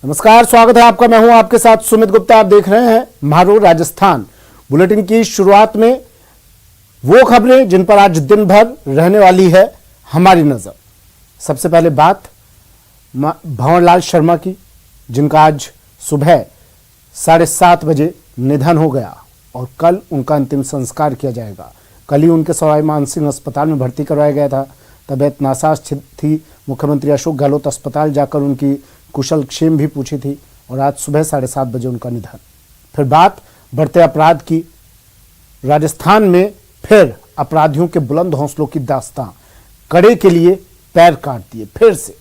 नमस्कार, स्वागत है आपका। मैं हूं आपके साथ सुमित गुप्ता। आप देख रहे हैं म्हारो राजस्थान। बुलेटिन की शुरुआत में वो खबरें जिन पर आज दिन भर रहने वाली है हमारी नजर। सबसे पहले बात भंवरलाल शर्मा की, जिनका आज सुबह 7:30 बजे निधन हो गया और कल उनका अंतिम संस्कार किया जाएगा। कल ही उनके सवाई मानसिंह अस्पताल में भर्ती करवाया गया था। तबीयत नासाज थी। मुख्यमंत्री अशोक गहलोत अस्पताल जाकर उनकी कुशल क्षेम भी पूछी थी और आज सुबह 7:30 बजे उनका निधन। फिर बात बढ़ते अपराध की। राजस्थान में फिर अपराधियों के बुलंद हौसलों की दास्तां, कड़े के लिए पैर काट दिए। फिर से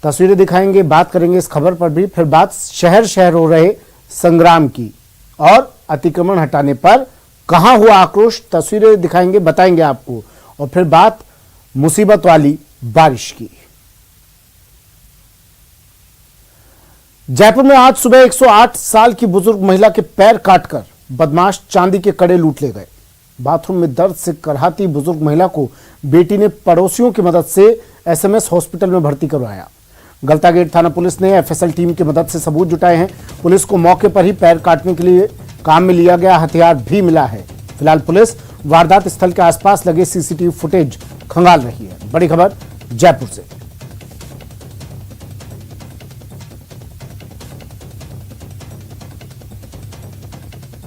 तस्वीरें दिखाएंगे, बात करेंगे इस खबर पर भी। फिर बात शहर शहर हो रहे संग्राम की और अतिक्रमण हटाने पर कहां हुआ आक्रोश, तस्वीरें दिखाएंगे, बताएंगे आपको। और फिर बात मुसीबत वाली बारिश की। जयपुर में आज सुबह 108 साल की बुजुर्ग महिला के पैर काटकर बदमाश चांदी के कड़े लूट ले गए। बाथरूम में दर्द से कराहती बुजुर्ग महिला को बेटी ने पड़ोसियों की मदद से एसएमएस हॉस्पिटल में भर्ती करवाया। गलता गेट थाना पुलिस ने एफएसएल टीम की मदद से सबूत जुटाए हैं। पुलिस को मौके पर ही पैर काटने के लिए काम में लिया गया हथियार भी मिला है। फिलहाल पुलिस वारदात स्थल के आसपास लगे सीसीटीवी फुटेज खंगाल रही है। बड़ी खबर जयपुर से।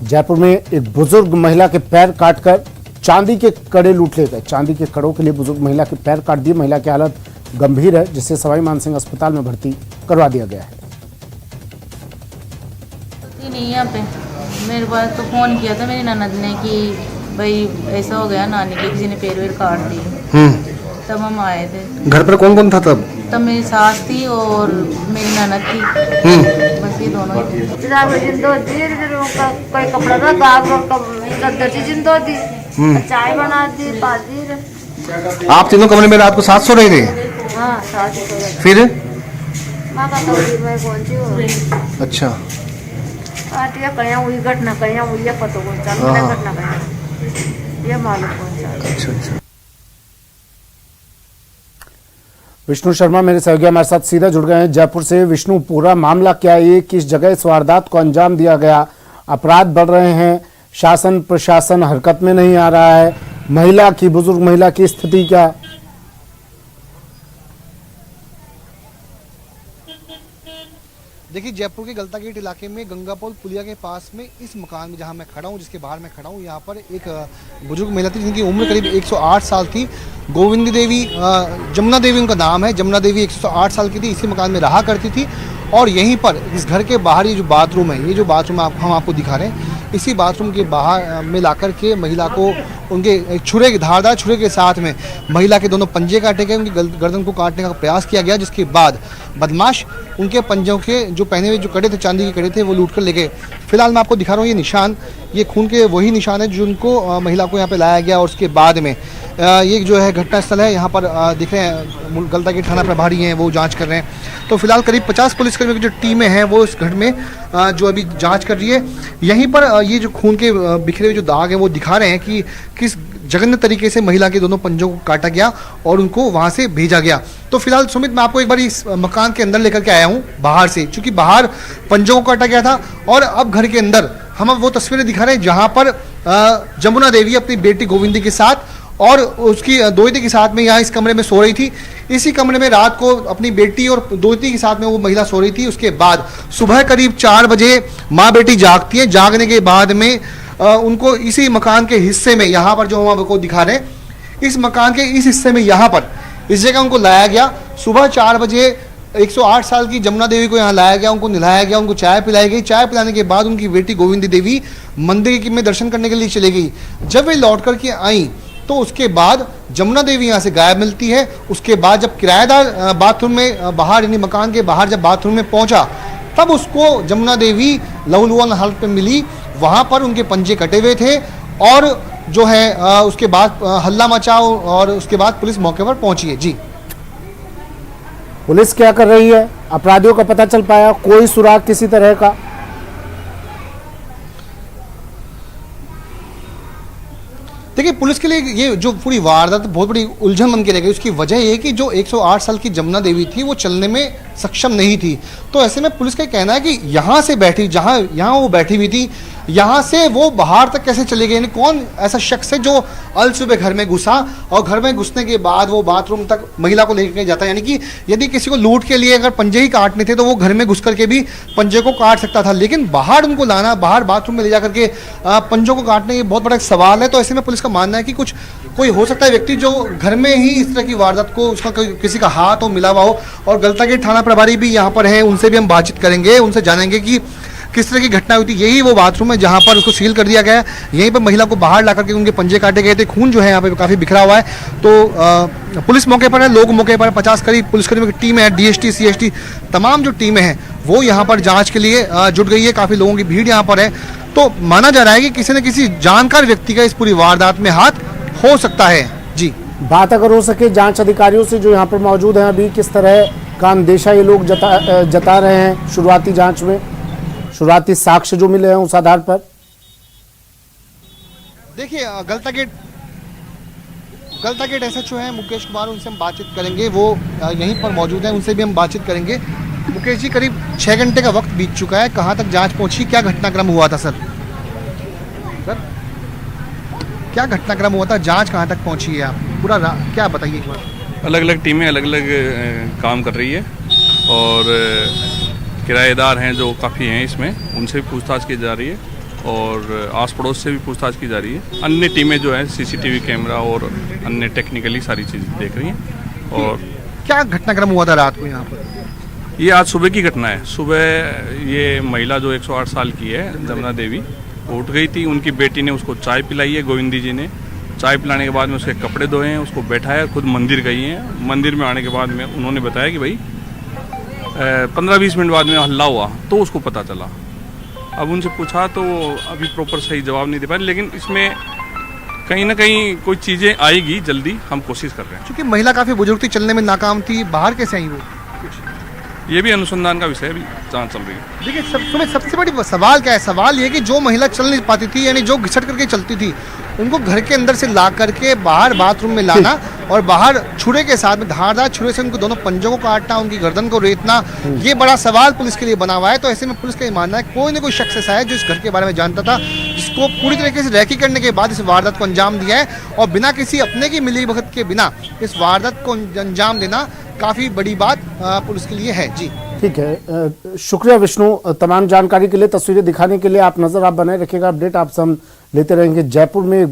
जयपुर में एक बुजुर्ग महिला के पैर काटकर चांदी के कड़े लूट ले गए। चांदी के कड़ों के लिए बुजुर्ग महिला के पैर काट दिए। महिला की हालत गंभीर है, जिसे सवाई मानसिंह अस्पताल में भर्ती करवा दिया गया है। नहीं, यहाँ पे मेरे पास तो फोन किया था मेरी ननद ने कि भाई ऐसा हो गया, नानी के किसी ने पैर वेर काट दिए। तब हम आए थे। घर पर कौन कौन था तब? तब मेरी सास थी और मेरी ननद थी। बस ये दोनों ही थे। कोई कपड़ा था दाग जिंदो दी, चाय बना दी, पाती। आप तीनों कमरे में रात को साथ सो रहे थे? हाँ, साथ ही सो। फिर माँ का तकलीफ में कौन सी हो? अच्छा, कहीं हुई घटना, कहीं हुई है, पता कौन सा घटना कहीं ये मालूम कौन सा। अच्छा। विष्णु शर्मा मेरे सहयोगी हमारे साथ सीधा जुड़ गए हैं जयपुर से। विष्णु, पूरा मामला क्या है? किस जगह इस वारदात को अंजाम दिया गया? अपराध बढ़ रहे हैं, शासन प्रशासन हरकत में नहीं आ रहा है, बुजुर्ग महिला की स्थिति क्या? देखिए, जयपुर के गलता गेट इलाके में गंगापोल पुलिया के पास में इस मकान में जहां मैं खड़ा हूं, जिसके बाहर मैं खड़ा हूं, यहां पर एक बुजुर्ग महिला थी जिनकी उम्र करीब 108 साल थी। गोविंद देवी, जमुना देवी उनका नाम है। जमुना देवी 108 साल की थी, इसी मकान में रहा करती थी। और यहीं पर इस घर के बाहर ये जो बाथरूम है, ये जो बाथरूम हम आपको दिखा रहे हैं, इसी बाथरूम के बाहर में लाकर के महिला को उनके धारदार छुरे के साथ में महिला के दोनों पंजे काटे गए, उनकी गर्दन को काटने का प्रयास किया गया, जिसके बाद बदमाश उनके पंजों के जो पहने हुए जो कड़े थे, चांदी के कड़े थे, वो लूट कर ले गए। फिलहाल मैं आपको दिखा रहा हूँ ये निशान, ये खून के वही निशान है जो उनको महिला को यहाँ पे लाया गया। और उसके बाद में ये जो है घटनास्थल है, यहाँ पर दिख रहे हैं गलता गेट थाना प्रभारी हैं, वो जांच कर रहे हैं। तो फिलहाल करीब 50 पुलिसकर्मियों की जो टीमें हैं वो इस घटना में जो अभी जांच कर रही है। यहीं पर ये जो खून के बिखरे हुए जो दाग हैं वो दिखा रहे हैं कि किस जघन्य तरीके से महिला के दोनों पंजों को काटा गया और उनको वहां से भेजा गया। तो फिलहाल सुमित, मैं आपको एक बार इस मकान के अंदर लेकर के आया हूँ बाहर से, क्योंकि बाहर पंजों को काटा गया था और अब घर के अंदर हम अब वो तस्वीरें दिखा रहे हैं जहां पर जमुना देवी अपनी बेटी गोविंदी के साथ और उसकी दोहिती के साथ में यहाँ इस कमरे में सो रही थी। इसी कमरे में रात को अपनी बेटी और दोहिती के साथ में वो महिला सो रही थी। उसके बाद सुबह करीब 4 बजे माँ बेटी जागती है। जागने के बाद में उनको इसी मकान के हिस्से में, यहाँ पर जो हम आपको दिखा रहे हैं, इस मकान के इस हिस्से में यहाँ पर इस जगह उनको लाया गया। सुबह 4 बजे 108 साल की जमुना देवी को यहाँ लाया गया, उनको नहलाया गया, उनको चाय पिलाई गई। चाय पिलाने के बाद उनकी बेटी गोविंदी देवी मंदिर में दर्शन करने के लिए चली गई। जब वे लौट करके आई तो उसके बाद जमुना देवी यहाँ से गायब मिलती है। उसके बाद जब किराएदार बाथरूम में बाहर, यानी मकान के बाहर जब बाथरूम में पहुंचा, तब उसको जमुना देवी लहूलुहान हालत में मिली। वहाँ पर उनके पंजे कटे हुए थे और जो है उसके बाद हल्ला मचा और उसके बाद पुलिस मौके पर पहुंची है। जी, पुलिस क्या कर रही है? अपराधियों का पता चल पाया? कोई सुराग किसी तरह का? देखिए, पुलिस के लिए लिए ये जो पूरी वारदात बहुत बड़ी उलझन बन के रह गई। उसकी वजह ये है कि जो 108 साल की जमुना देवी थी वो चलने में सक्षम नहीं थी। तो ऐसे में पुलिस का कहना है कि यहाँ से बैठी, यहाँ वो बैठी हुई थी, यहाँ से वो बाहर तक कैसे चले गए, यानी कौन ऐसा शख्स है जो अल सुबह घर में घुसा और घर में घुसने के बाद वो बाथरूम तक महिला को लेकर जाता है। यानी कि यदि किसी को लूट के लिए अगर पंजे ही काटने थे तो वो घर में घुस करके भी पंजे को काट सकता था, लेकिन बाहर उनको लाना, बाहर बाथरूम में ले जा करके पंजों को काटने, ये बहुत बड़ा सवाल है। तो ऐसे में पुलिस का मानना है कि कोई हो सकता है व्यक्ति जो घर में ही इस तरह की वारदात को, उसका किसी का हाथ हो, मिला हुआ हो। और गलतागेट थाना प्रभारी भी यहाँ पर है, उनसे भी हम बातचीत करेंगे, उनसे जानेंगे कि किस तरह की घटना हुई थी। यही वो बाथरूम है जहाँ पर उसको सील कर दिया गया है। यहीं पर महिला को बाहर ला करके उनके पंजे काटे गए थे। खून जो है यहाँ पे काफ़ी बिखरा हुआ है। तो पुलिस मौके पर है, लोग मौके पर 50 करीब पुलिसकर्मियों की टीम है, DST CST तमाम जो टीमें हैं वो यहाँ पर जाँच के लिए जुट गई है। काफ़ी लोगों की भीड़ यहाँ पर है। तो माना जा रहा है कि किसी न किसी जानकार व्यक्ति का इस पूरी वारदात में हाथ हो सकता है। जी, बात अगर हो सके जांच अधिकारियों से जो यहाँ पर मौजूद हैं, अभी किस तरह का अंदेशा ये लोग जता रहे हैं शुरुआती जांच में, शुरुआती साक्ष्य जो मिले हैं उस आधार पर। देखिए गलतागेट SHO हैं मुकेश कुमार, उनसे हम बातचीत करेंगे। वो यहीं पर मौजूद हैं, उनसे भी हम बातचीत करेंगे। मुकेश जी, करीब 6 घंटे का वक्त बीत चुका है, कहाँ तक जांच पहुंची, क्या घटनाक्रम हुआ था सर? क्या घटनाक्रम हुआ था, जांच कहाँ तक पहुंची है, आप पूरा क्या बताइए एक बार। अलग अलग टीमें अलग अलग काम कर रही है और किराएदार हैं जो काफ़ी हैं इसमें, उनसे भी पूछताछ की जा रही है और आस पड़ोस से भी पूछताछ की जा रही है। अन्य टीमें जो है CCTV कैमरा और अन्य टेक्निकली सारी चीज़ें देख रही हैं। और क्या घटनाक्रम हुआ था रात को यहाँ पर? ये आज सुबह की घटना है। सुबह ये महिला जो 108 साल की है, जमुना देवी, वो उठ गई थी। उनकी बेटी ने उसको चाय पिलाई है, गोविंदी जी ने। चाय पिलाने के बाद में उसके कपड़े धोए हैं, उसको बैठाया, खुद मंदिर गई हैं। मंदिर में आने के बाद में उन्होंने बताया कि भाई 15-20 मिनट बाद में हल्ला हुआ, तो उसको पता चला। अब उनसे पूछा तो अभी प्रॉपर सही जवाब नहीं दे पाए, लेकिन इसमें कहीं ना कहीं कोई चीज़ें आएगी जल्दी, हम कोशिश कर रहे हैं। क्योंकि महिला काफ़ी बुजुर्ग थी, चलने में नाकाम थी, बाहर कैसे आई वो? ये भी अनुसंधान का विषय है, अभी जांच चल रही है। देखिए सबसे बड़ी सवाल क्या है? सवाल ये कि जो महिला चल नहीं पाती थी, यानी जो घिसट करके चलती थी, उनको घर के अंदर से ला करके बाहर बाथरूम में लाना और बाहर छुरे के साथ में धारदार छुरे से उनको दोनों पंजों को काटना, उनकी गर्दन को रेतना, ये बड़ा सवाल पुलिस के लिए बना हुआ है। तो ऐसे में पुलिस का ये मानना है कोई ना कोई शख्स ऐसा है जो इस घर के बारे में जानता था, जिसको पूरी तरीके से रैकी करने के बाद इस वारदात को अंजाम दिया है। और बिना किसी अपने की मिलीभगत के बिना इस वारदात को अंजाम देना काफ़ी बड़ी बात पुलिस के लिए है। जी ठीक है, शुक्रिया विष्णु तमाम जानकारी के लिए, तस्वीरें दिखाने के लिए। आप नजर आप बनाए रखिएगा, अपडेट आपसे हम लेते रहेंगे। जयपुर में एक